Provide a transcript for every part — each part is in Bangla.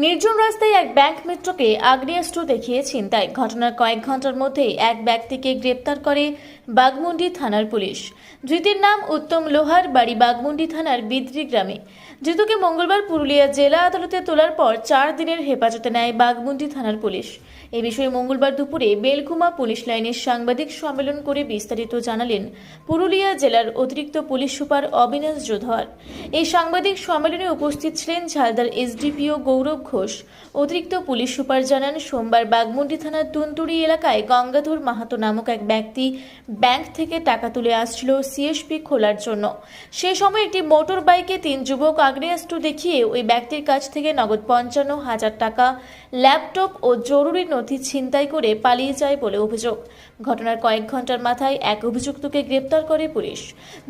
নির্জন রাস্তায় এক ব্যাংক মিত্রকে আগ্নেয়াস্ত্র দেখিয়ে ছিনতাই। ঘটনার কয়েক ঘন্টার মধ্যেই এক ব্যক্তিকে গ্রেপ্তার করে বাঘমুন্ডি থানার পুলিশ। ধৃতের নাম উত্তম লোহার, বাড়ি বাঘমুন্ডি থানার বিদ্রি গ্রামে। ধৃতকে মঙ্গলবার পুরুলিয়া জেলা আদালতে তোলার পর 4 দিনের হেফাজতে নেয় বাঘমুন্ডি থানার পুলিশ। এ বিষয়ে মঙ্গলবার দুপুরে বেলকুমা পুলিশ লাইনের সাংবাদিক সম্মেলন করে বিস্তারিত জানালেন পুরুলিয়া জেলার অতিরিক্ত পুলিশ সুপার অবিনাশ যোধর। এই সাংবাদিক সম্মেলনে উপস্থিত ছিলেন ঝালদার এসডিপিও গৌরব ঘোষ। অতিরিক্ত পুলিশ সুপার জানান, সোমবার বাঘমুন্ডি থানার তুনতুড়ি এলাকায় গঙ্গাধর মাহাতো নামক এক ব্যক্তি ব্যাংক থেকে টাকা তুলে আসছিল সিএসপি খোলার জন্য। সে সময় একটি মোটর বাইকে 3 যুবক আগ্নেয়াস্ত্র দেখিয়ে ওই ব্যক্তির কাছ থেকে নগদ 55,000 টাকা, ল্যাপটপ ও জরুরি নথি ছিনতাই করে পালিয়ে যায় বলে অভিযোগ। ঘটনার কয়েক ঘন্টার মাথায় এক অভিযুক্তকে গ্রেপ্তার করে পুলিশ।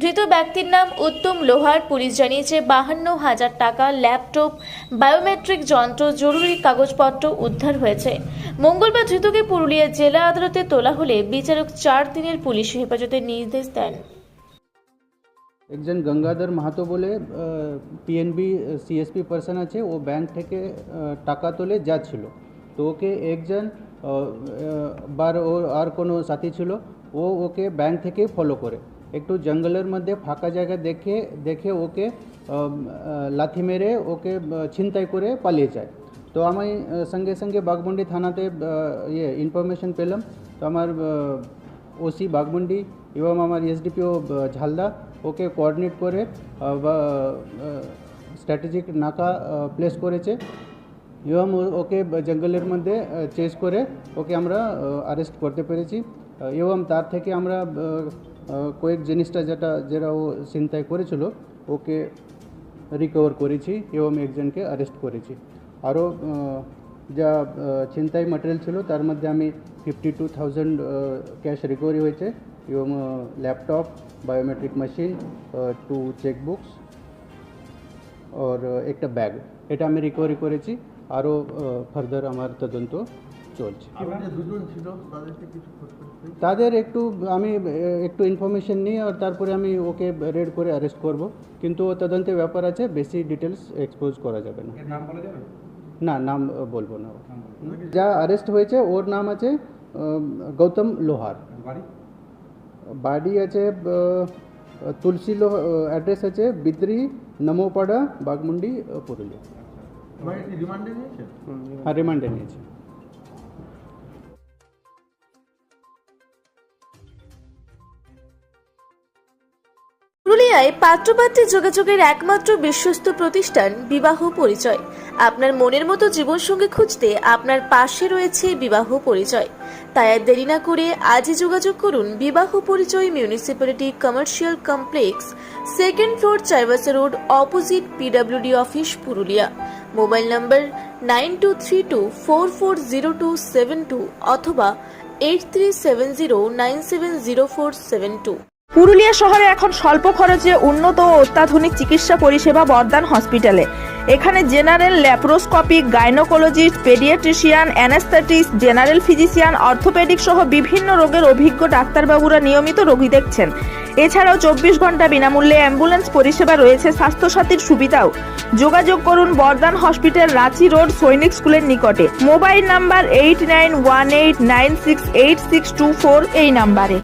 ধৃত ব্যক্তির নাম উত্তম লোহার। পুলিশ জানিয়েছে 52,000 টাকা, ল্যাপটপ, বায়োমেট্রিক যন্ত্র, জরুরি কাগজপত্র উদ্ধার হয়েছে। মঙ্গলবার ধৃতকে পুরুলিয়া জেলা আদালতে তোলা হলে বিচারক 4 দিনের পুলিশ হেফাজতের নির্দেশ দেন। একজন গঙ্গাধর মাহাতো বলে পিএনবি সিএসপি পার্সন আছে, ও ব্যাংক থেকে টাকা তুলে যাচ্ছিল। তো ওকে একজন আর কোনো সাথী ছিল, ওকে ব্যাংক থেকে ফলো করে একটু জঙ্গলের মধ্যে ফাঁকা জায়গা দেখে ওকে লাথি মেরে ওকে ছিনতাই করে পালিয়ে যায়। তো আমি সঙ্গে সঙ্গে বাঘমুন্ডি থানাতে ইনফরমেশন পেলাম। তো আমার ওসি বাঘমুন্ডি এবং আমার এসডিপিও ঝালদা ওকে কোঅর্ডিনেট করে স্ট্র্যাটেজিক নাকা প্লেস করেছে এবং ওকে জঙ্গলের মধ্যে চেস করে ওকে আমরা অ্যারেস্ট করতে পেরেছি এবং তার থেকে আমরা কয়েক জিনিসটা যেটা ও ছিনতাই করেছিল ওকে রিকভার করেছি এবং একজনকে অ্যারেস্ট করেছি। আরও যা ছিনতাই ম্যাটেরিয়াল ছিল তার মধ্যে আমি 52,000 ক্যাশ রিকভারি হয়েছে এবং ল্যাপটপ, বায়োমেট্রিক মেশিন, 2 চেকবুকস আর একটা ব্যাগ, এটা আমি রিকভারি করেছি। আরও ফার্দার আমার তদন্ত চলছে। তাদের আমি একটু ইনফরমেশন নিই আর তারপরে আমি ওকে রেড করে অ্যারেস্ট করব, কিন্তু তদন্তের ব্যাপার আছে, বেশি ডিটেলস এক্সপোজ করা যাবে না। না, নাম বলবো না। যা অ্যারেস্ট হয়েছে ওর নাম আছে গৌতম লোহার, বাড়ি আছে তুলসী অ্যাড্রেস আছে বিদ্রি নমোপাড়া, বাঘমুন্ডি, পুরুলিয়া। হ্যাঁ, রিমান্ডে নিয়েছে। পুরুলিয়ায় পাত্রপাত্রী যোগাযোগের একমাত্র বিশ্বস্ত প্রতিষ্ঠান বিবাহ পরিচয়। আপনার মনের মতো জীবনসঙ্গী খুঁজতে আপনার পাশে রয়েছে বিবাহ পরিচয়। তাই আর দেরি না করে আজই যোগাযোগ করুন বিবাহ পরিচয়, municipality commercial complex, 2nd floor, Chaibasa road, opposite PWD office, Purulia. Mobile নম্বর 9232440272 অথবা 8370970472। পুরুলিয়া শহরে এখন স্বল্প খরচে উন্নত ও অত্যাধুনিক চিকিৎসা পরিষেবা বর্দান হসপিটালে। এখানে general, laparoscopic, gynaecologist, paediatrician, anaesthetist, general physician, orthopaedic সহ বিভিন্ন রোগের অভিজ্ঞ ডাক্তারবাবুরা নিয়মিত রোগী দেখছেন। এছাড়াও 24 ঘন্টা বিনামূল্যে অ্যাম্বুলেন্স পরিষেবা রয়েছে, স্বাস্থ্যসাথীর সুবিধাও। যোগাযোগ করুন বর্দান হসপিটাল, রাঁচি রোড, সৈনিক স্কুলের নিকটে। মোবাইল নাম্বার 8918968624 এই নাম্বারে।